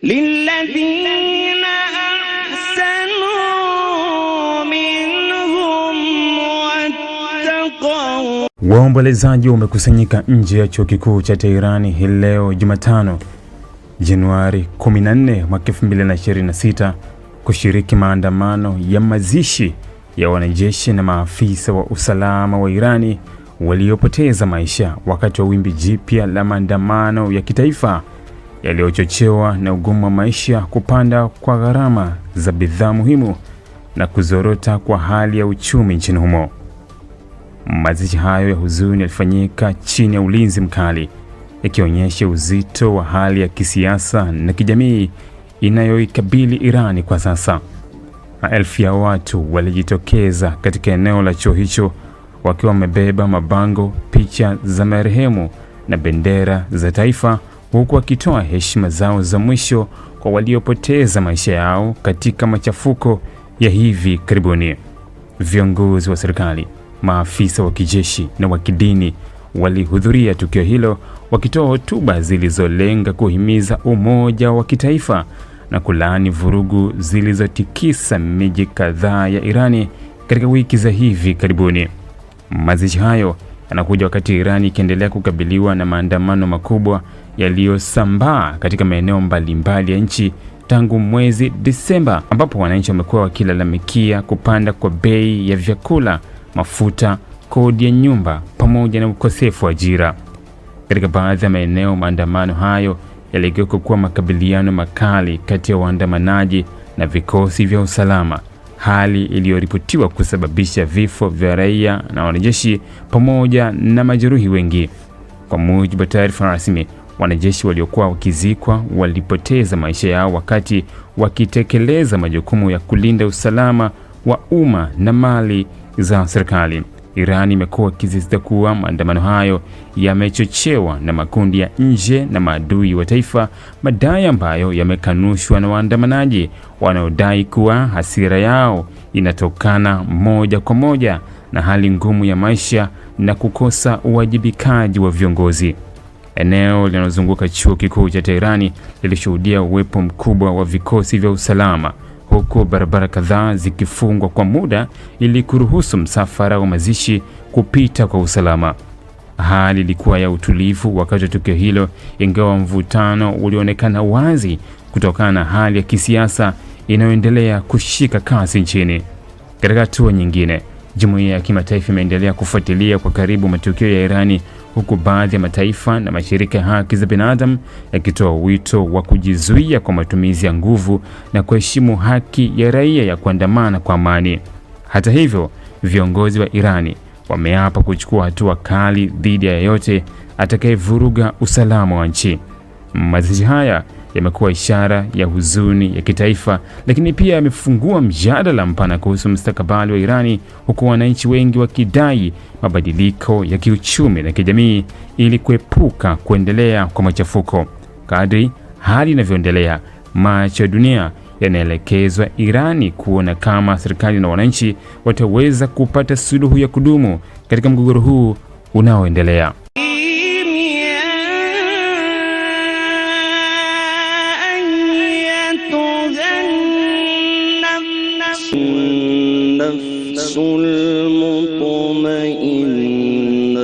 للذين أحسنوا منهم واتقوا. Waombolezaji wamekusanyika nje ya chuo kikuu cha Tehran hii leo Jumatano, Januari 14 mwaka 2026 kushiriki maandamano ya mazishi ya wanajeshi na maafisa wa usalama wa Irani waliopoteza maisha wakati wa wimbi jipya la maandamano ya kitaifa yaliyochochewa na ugumu wa maisha, kupanda kwa gharama za bidhaa muhimu na kuzorota kwa hali ya uchumi nchini humo. Mazishi hayo ya huzuni yalifanyika chini ya ulinzi mkali, ikionyesha uzito wa hali ya kisiasa na kijamii inayoikabili Irani kwa sasa. Maelfu ya watu walijitokeza katika eneo la chuo hicho wakiwa wamebeba mabango, picha za marehemu na bendera za taifa, huku wakitoa heshima zao za mwisho kwa waliopoteza maisha yao katika machafuko ya hivi karibuni. Viongozi wa serikali, maafisa wa kijeshi na wa kidini walihudhuria tukio hilo, wakitoa hotuba zilizolenga kuhimiza umoja wa kitaifa na kulaani vurugu zilizotikisa miji kadhaa ya Irani katika wiki za hivi karibuni. Mazishi hayo yanakuja wakati Irani ikiendelea kukabiliwa na maandamano makubwa yaliyosambaa katika maeneo mbalimbali ya nchi tangu mwezi Disemba, ambapo wananchi wamekuwa wakilalamikia kupanda kwa bei ya vyakula, mafuta, kodi ya nyumba pamoja na ukosefu wa ajira. Katika baadhi ya maeneo, maandamano hayo yaligeuka kuwa makabiliano makali kati ya waandamanaji na vikosi vya usalama, hali iliyoripotiwa kusababisha vifo vya raia na wanajeshi pamoja na majeruhi wengi. Kwa mujibu wa taarifa rasmi, wanajeshi waliokuwa wakizikwa walipoteza maisha yao wakati wakitekeleza majukumu ya kulinda usalama wa umma na mali za serikali. Irani imekuwa ikisisitiza kuwa maandamano hayo yamechochewa na makundi ya nje na maadui wa taifa, madai ambayo yamekanushwa na waandamanaji wanaodai kuwa hasira yao inatokana moja kwa moja na hali ngumu ya maisha na kukosa uwajibikaji wa viongozi. Eneo linalozunguka chuo kikuu cha Tehran lilishuhudia uwepo mkubwa wa vikosi vya usalama, huku barabara kadhaa zikifungwa kwa muda ili kuruhusu msafara wa mazishi kupita kwa usalama. Hali ilikuwa ya utulivu wakati wa tukio hilo, ingawa mvutano ulionekana wazi kutokana na hali ya kisiasa inayoendelea kushika kasi nchini. Katika hatua nyingine, jumuiya ya kimataifa imeendelea kufuatilia kwa karibu matukio ya Irani, huku baadhi ya mataifa na mashirika ya haki za binadamu yakitoa wito wa kujizuia kwa matumizi ya nguvu na kuheshimu haki ya raia ya kuandamana kwa amani. Hata hivyo, viongozi wa Irani wameapa kuchukua hatua kali dhidi ya yeyote atakayevuruga usalama wa nchi. Mazishi haya yamekuwa ishara ya huzuni ya kitaifa, lakini pia yamefungua mjadala mpana kuhusu mustakabali wa Irani, huku wananchi wengi wakidai mabadiliko ya kiuchumi na kijamii ili kuepuka kuendelea kwa machafuko. Kadri hali inavyoendelea, macho ya dunia yanaelekezwa Irani kuona kama serikali na wananchi wataweza kupata suluhu ya kudumu katika mgogoro huu unaoendelea. النفس المطمئنة